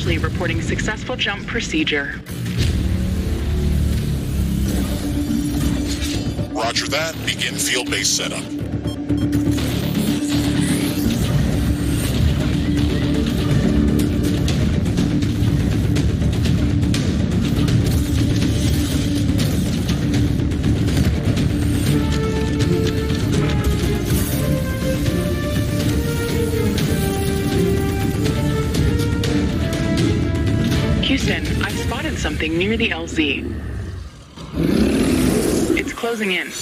Ashley reporting successful jump procedure. Roger that. Begin field-based setup. Houston, I've spotted something near the LZ. It's closing in.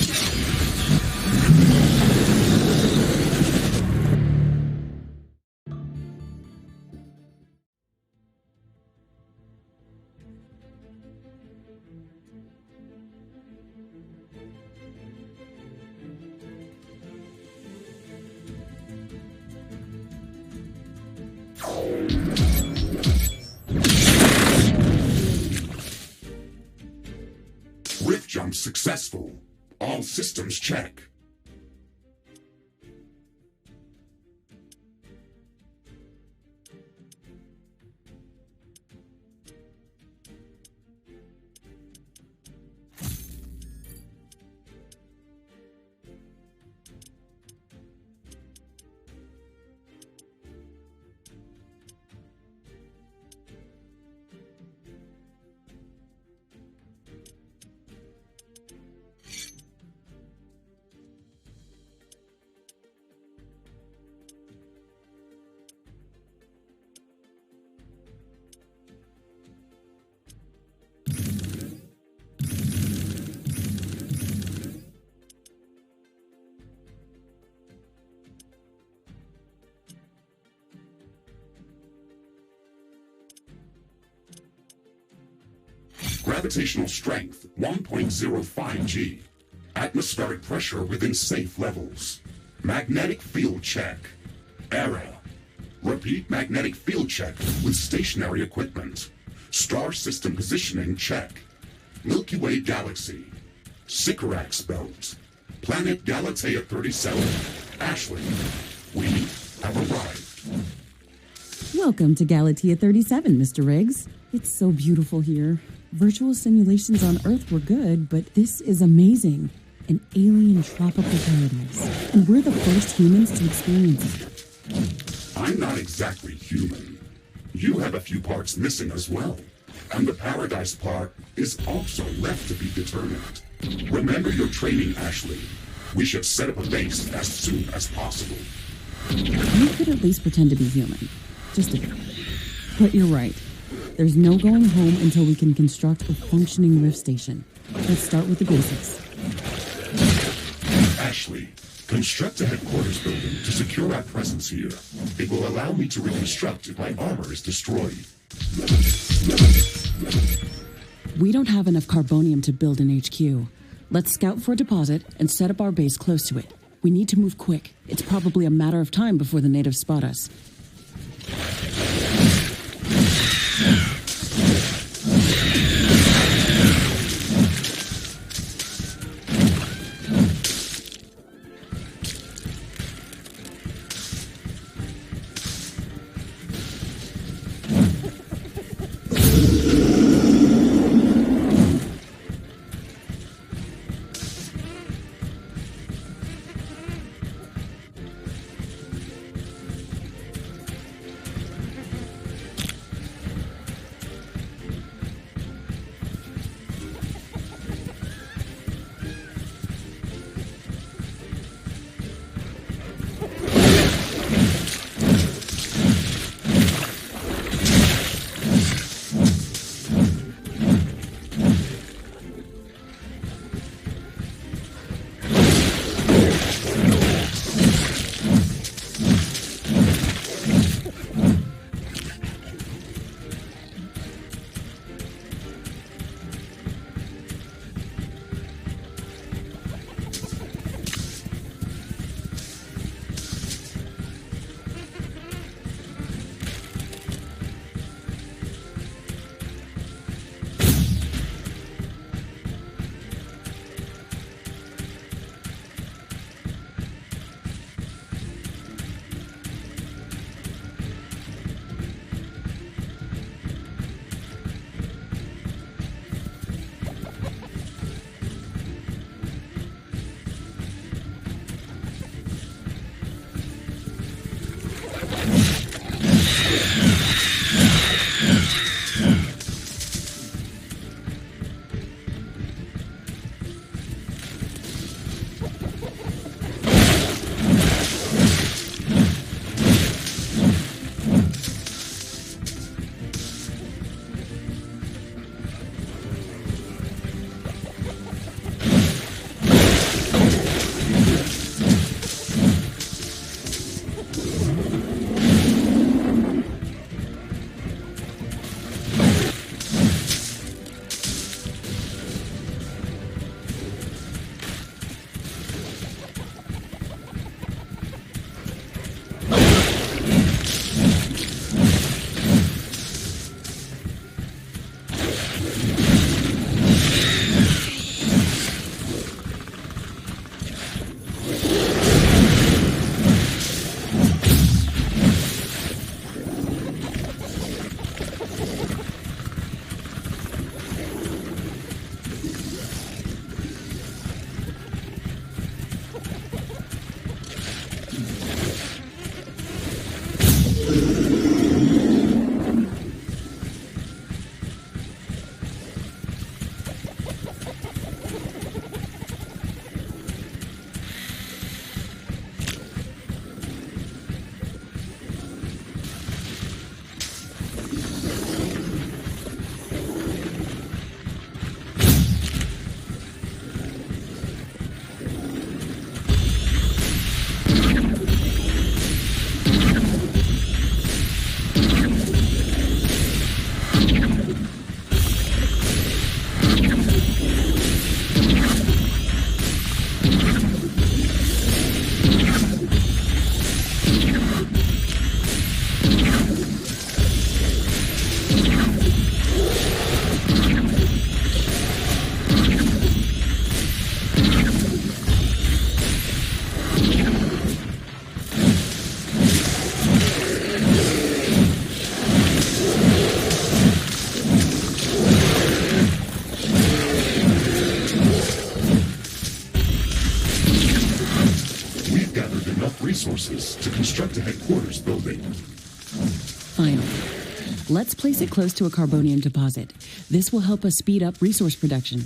Rift jump successful. All systems check. Gravitational strength 1.05 G. Atmospheric pressure within safe levels. Magnetic field check. Error. Repeat magnetic field check with stationary equipment. Star system positioning check. Milky Way galaxy. Sycorax belt. Planet Galatea 37. Ashley, we have arrived. Welcome to Galatea 37, Mr. Riggs. It's so beautiful here. Virtual simulations on Earth were good, but this is amazing. An alien tropical paradise. And we're the first humans to experience it. I'm not exactly human. You have a few parts missing as well. And the paradise part is also left to be determined. Remember your training, Ashley. We should set up a base as soon as possible. You could at least pretend to be human. Just a bit. But you're right. There's no going home until we can construct a functioning rift station. Let's start with the basics. Ashley, construct a headquarters building to secure our presence here. It will allow me to reconstruct if my armor is destroyed. We don't have enough carbonium to build an HQ. Let's scout for a deposit and set up our base close to it. We need to move quick. It's probably a matter of time before the natives spot us. headquarters building. Finally. Let's place it close to a carbonium deposit. This will help us speed up resource production.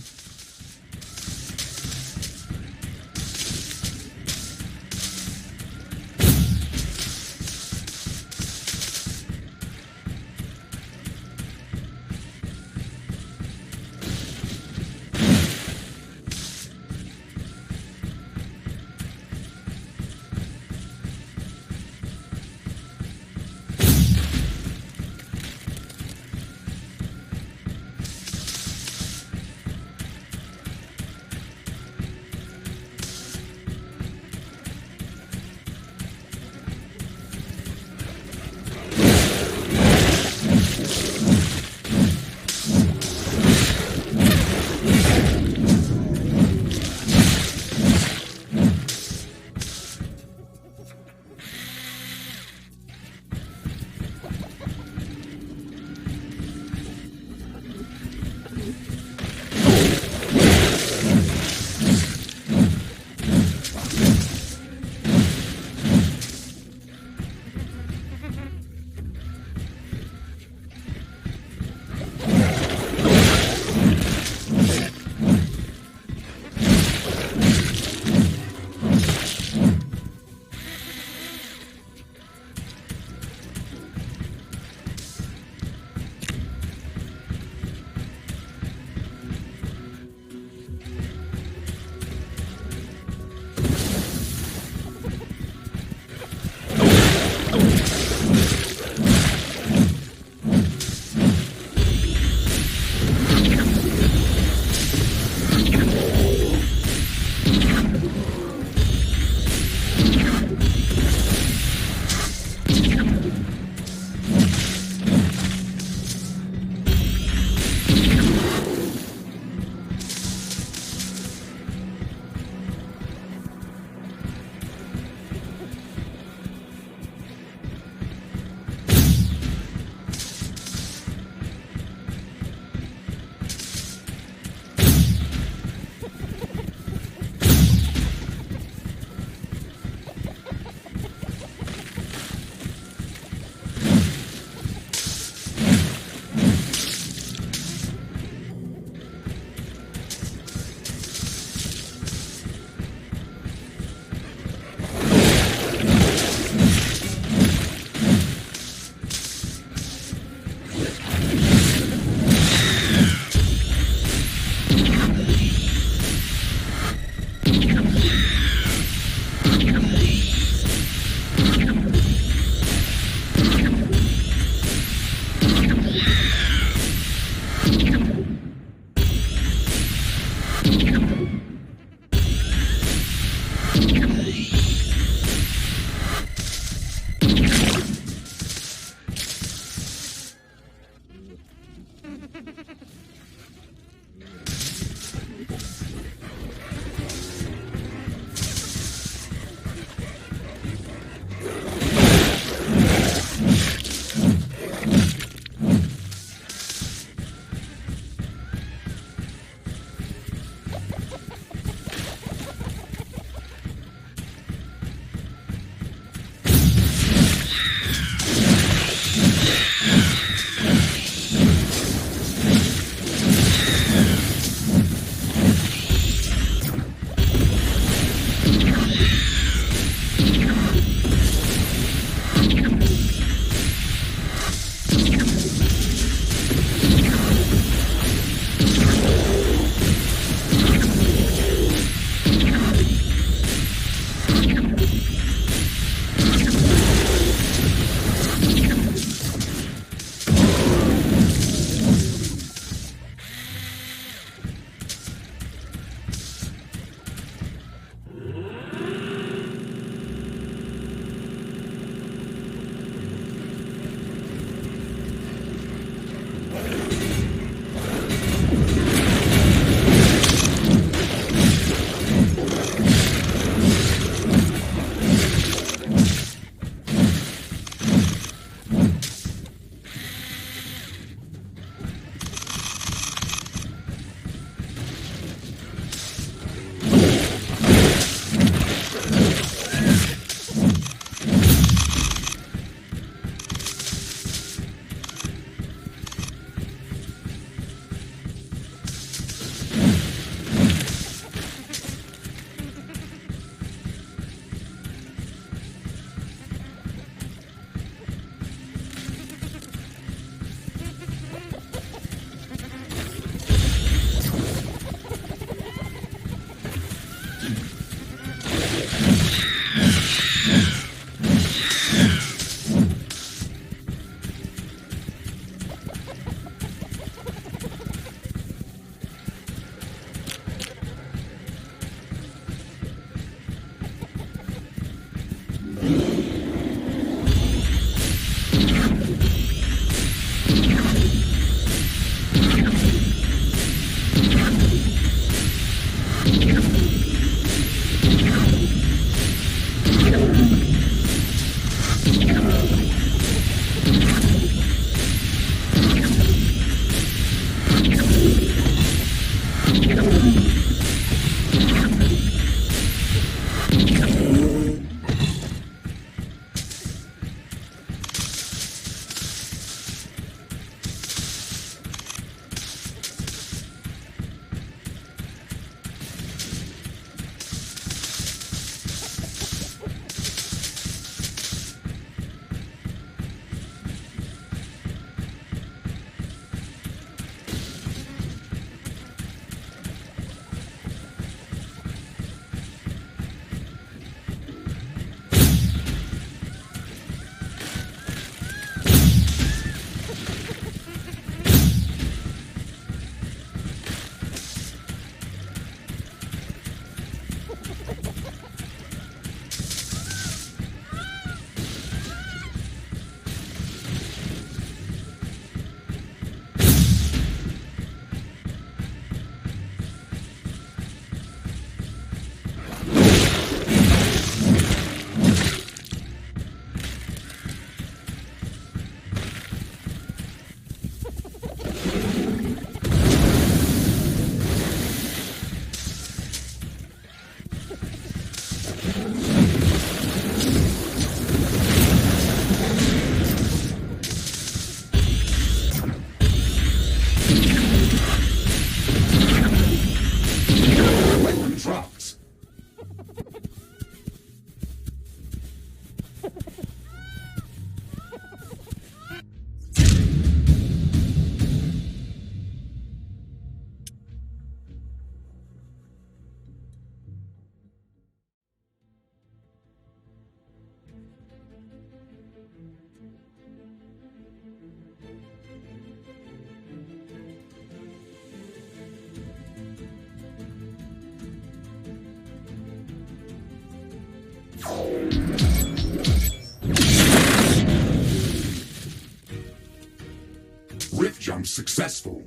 Rift jump successful.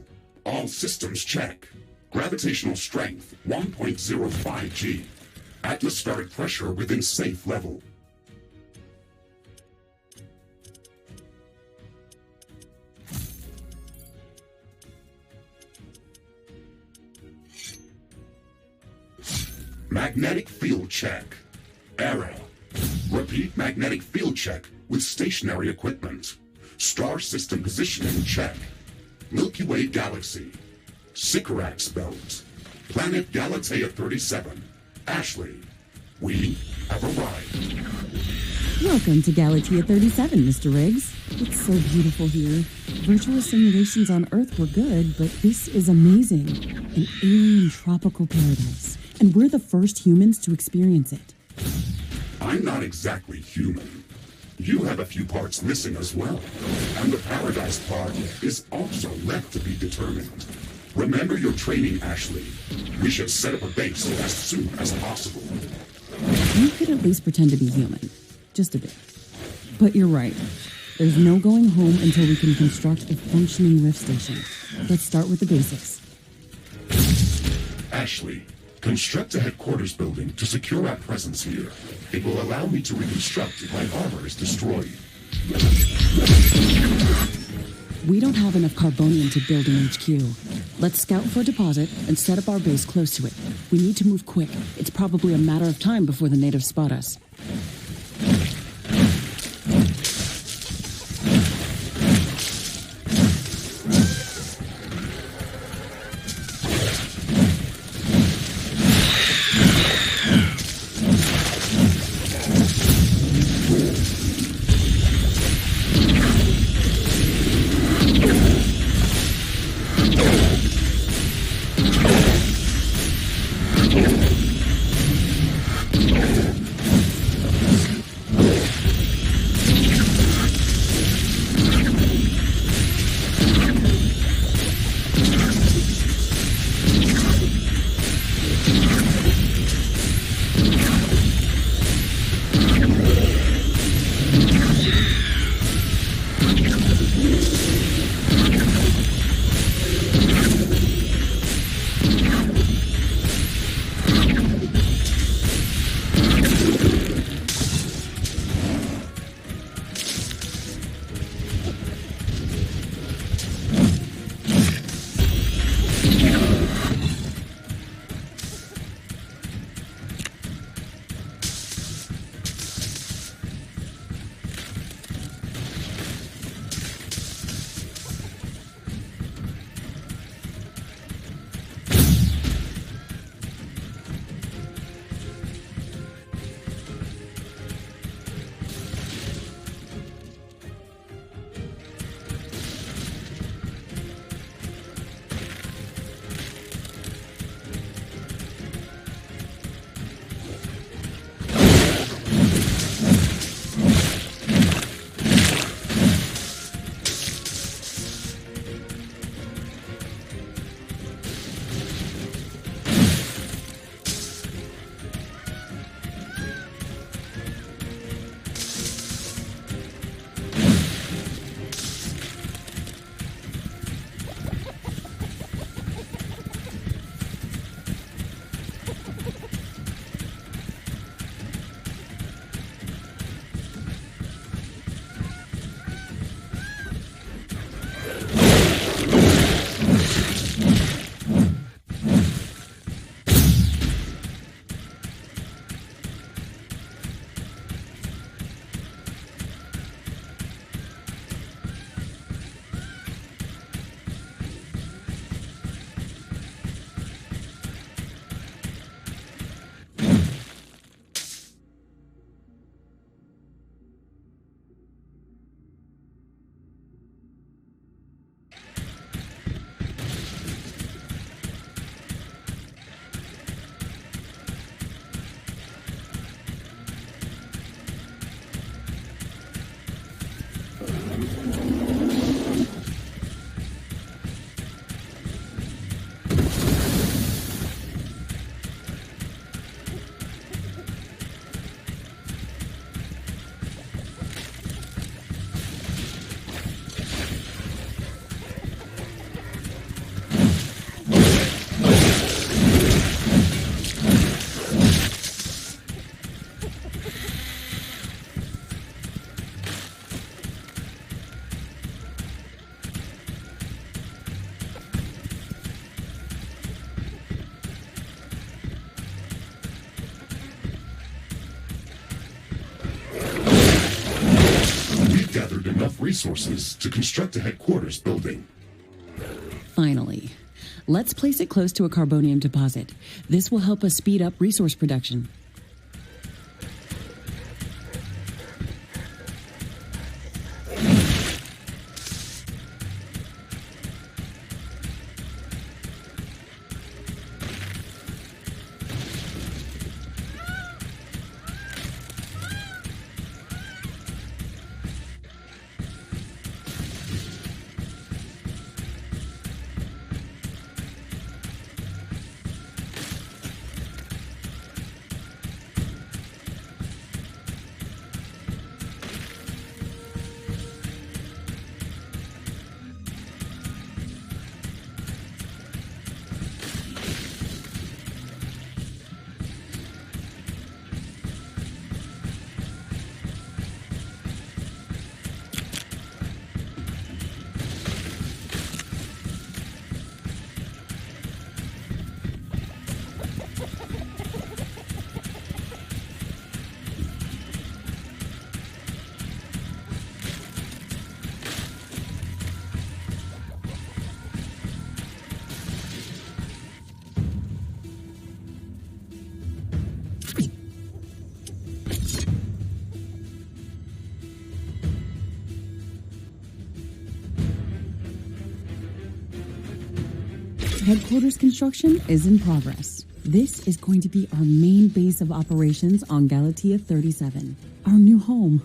All systems check. Gravitational strength 1.05 G. Atmospheric pressure within safe level. Magnetic field check. Error. Repeat magnetic field check with stationary equipment. Star system positioning check. Milky Way galaxy. Sycorax belt. Planet Galatea 37. Ashley, we have arrived. Welcome to Galatea 37, Mr. Riggs. It's so beautiful here. Virtual simulations on Earth were good, but this is amazing. An alien tropical paradise. And we're the first humans to experience it. I'm not exactly human. You have a few parts missing as well. And the paradise part is also left to be determined. Remember your training, Ashley. We should set up a base as soon as possible. You could at least pretend to be human. Just a bit. But you're right. There's no going home until we can construct a functioning rift station. Let's start with the basics. Ashley, construct a headquarters building to secure our presence here. It will allow me to reconstruct if my armor is destroyed. We don't have enough carbonium to build an HQ. Let's scout for a deposit and set up our base close to it. We need to move quick. It's probably a matter of time before the natives spot us. resources to construct a headquarters building. Finally. Let's place it close to a carbonium deposit. This will help us speed up resource production. Headquarters construction is in progress. This is going to be our main base of operations on Galatea 37, our new home.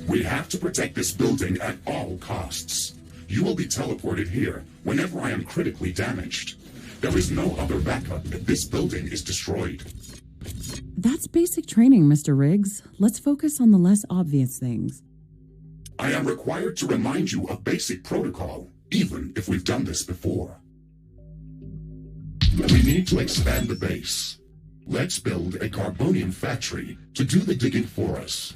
We have to protect this building at all costs. You will be teleported here whenever I am critically damaged. There is no other backup if this building is destroyed. That's basic training, Mr. Riggs. Let's focus on the less obvious things. I am required to remind you of basic protocol, even if we've done this before. We need to expand the base. Let's build a carbonium factory to do the digging for us.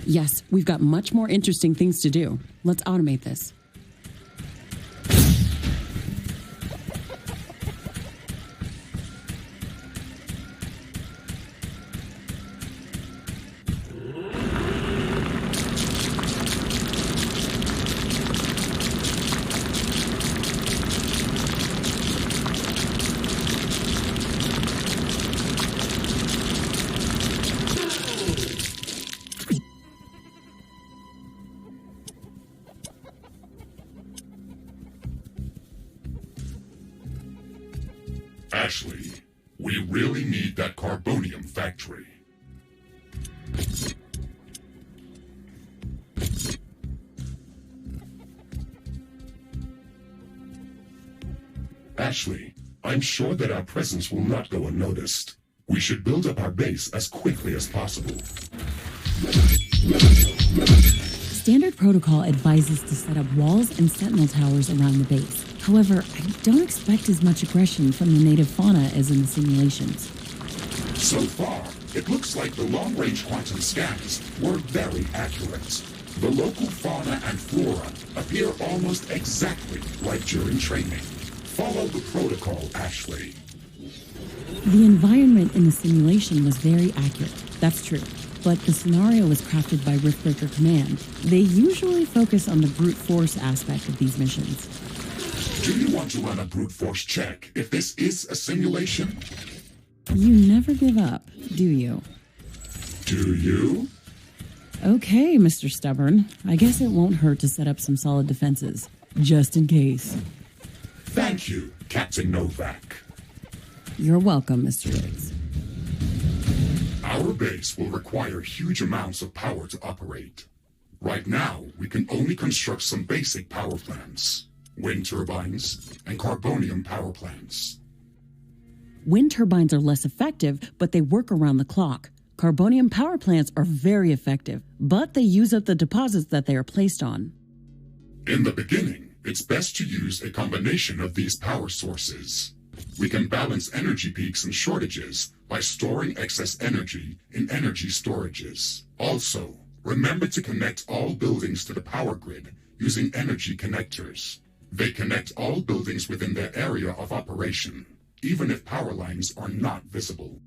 Yes, we've got much more interesting things to do. Let's automate this. Ashley, we really need that carbonium factory. Ashley, I'm sure that our presence will not go unnoticed. We should build up our base as quickly as possible. Standard protocol advises to set up walls and sentinel towers around the base. However, I don't expect as much aggression from the native fauna as in the simulations. So far, it looks like the long-range quantum scans were very accurate. The local fauna and flora appear almost exactly like during training. Follow the protocol, Ashley. The environment in the simulation was very accurate. That's true. But the scenario was crafted by Riftbreaker Command. They usually focus on the brute force aspect of these missions. Do you want to run a brute force check if this is a simulation? You never give up, do you? Do you? Okay, Mr. Stubborn. I guess it won't hurt to set up some solid defenses, just in case. Thank you, Captain Novak. You're welcome, Mr. Riggs. Our base will require huge amounts of power to operate. Right now, we can only construct some basic power plants. Wind turbines and carbonium power plants. Wind turbines are less effective, but they work around the clock. Carbonium power plants are very effective, but they use up the deposits that they are placed on. In the beginning, it's best to use a combination of these power sources. We can balance energy peaks and shortages by storing excess energy in energy storages. Also, remember to connect all buildings to the power grid using energy connectors. They connect all buildings within their area of operation, even if power lines are not visible.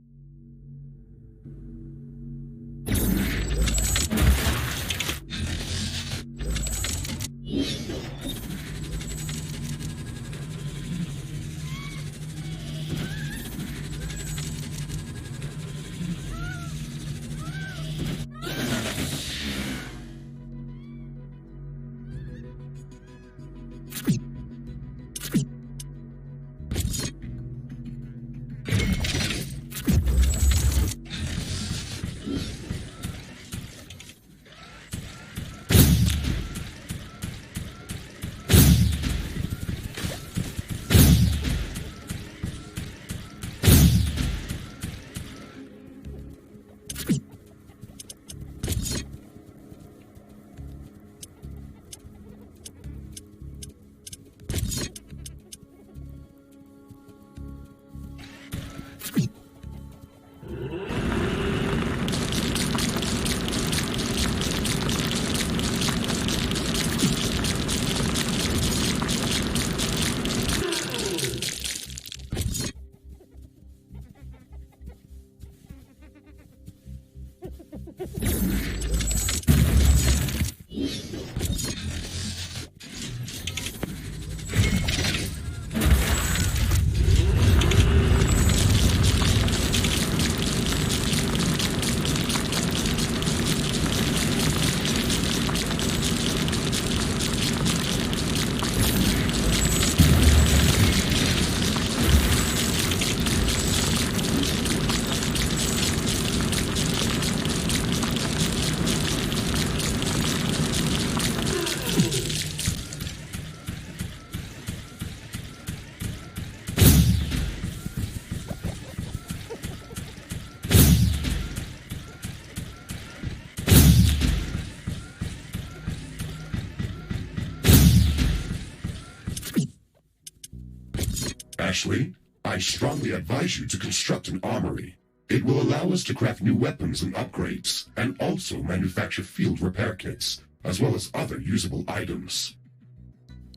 Ashley, I strongly advise you to construct an armory. It will allow us to craft new weapons and upgrades, and also manufacture field repair kits, as well as other usable items.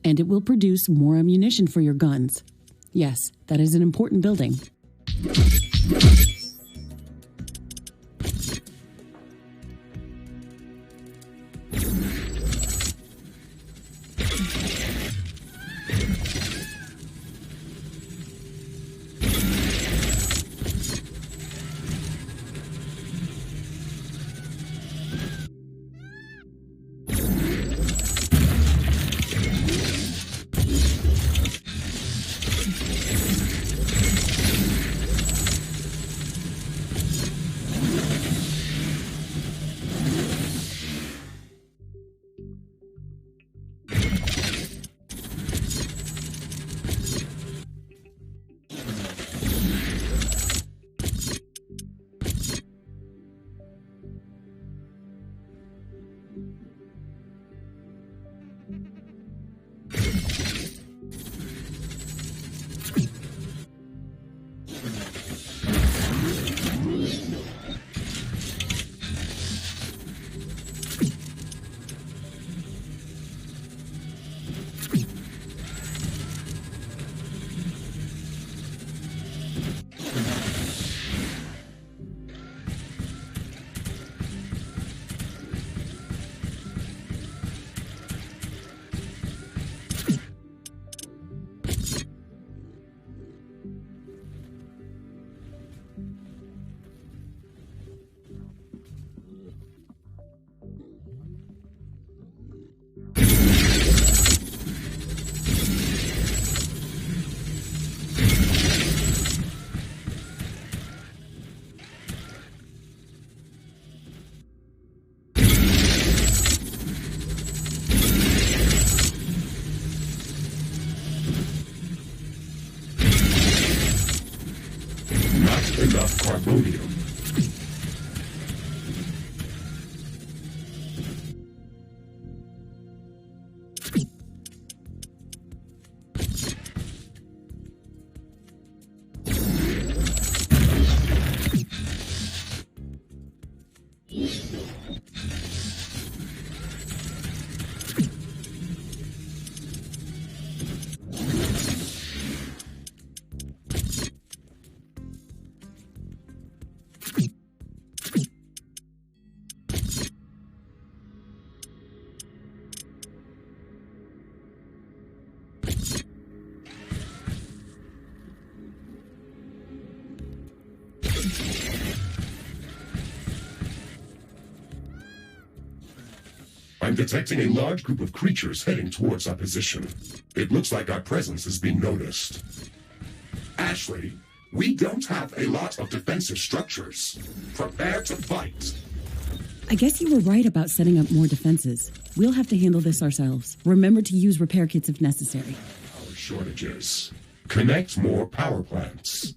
And it will produce more ammunition for your guns. Yes, that is an important building. Enough carbonium. I'm detecting a large group of creatures heading towards our position. It looks like our presence is being noticed. Ashley, we don't have a lot of defensive structures. Prepare to fight. I guess you were right about setting up more defenses. We'll have to handle this ourselves. Remember to use repair kits if necessary. Power shortages. Connect more power plants.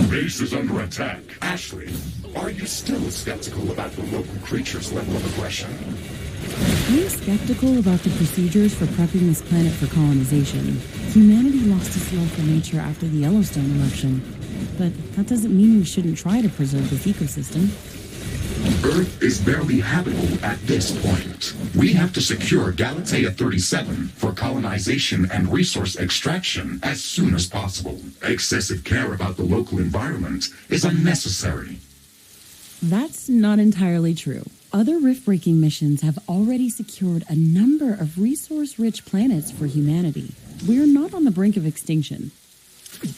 Base is under attack. Ashley, are you still skeptical about the local creature's level of aggression? I'm skeptical about the procedures for prepping this planet for colonization. Humanity lost its love for nature after the Yellowstone eruption. But that doesn't mean we shouldn't try to preserve this ecosystem. Earth is barely habitable at this point. We have to secure Galatea 37 for colonization and resource extraction as soon as possible. Excessive care about the local environment is unnecessary. That's not entirely true. Other rift-breaking missions have already secured a number of resource-rich planets for humanity. We're not on the brink of extinction.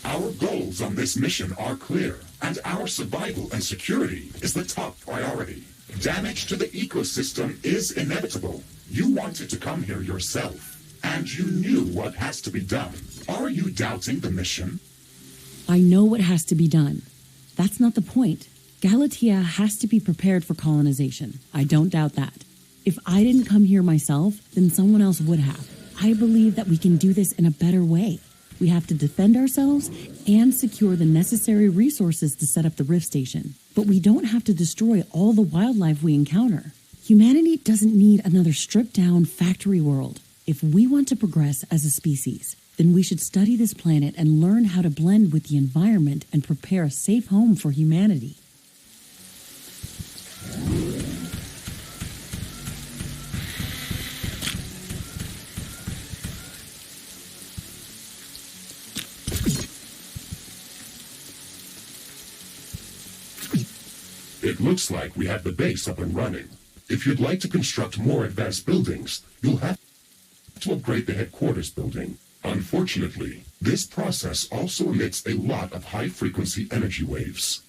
Our goals on this mission are clear, and our survival and security is the top priority. Damage to the ecosystem is inevitable. You wanted to come here yourself, and you knew what has to be done. Are you doubting the mission? I know what has to be done. That's not the point. Galatea has to be prepared for colonization. I don't doubt that. If I didn't come here myself, then someone else would have. I believe that we can do this in a better way. We have to defend ourselves and secure the necessary resources to set up the Rift Station. But we don't have to destroy all the wildlife we encounter. Humanity doesn't need another stripped-down factory world. If we want to progress as a species, then we should study this planet and learn how to blend with the environment and prepare a safe home for humanity. It looks like we have the base up and running. If you'd like to construct more advanced buildings, you'll have to upgrade the headquarters building. Unfortunately, this process also emits a lot of high-frequency energy waves.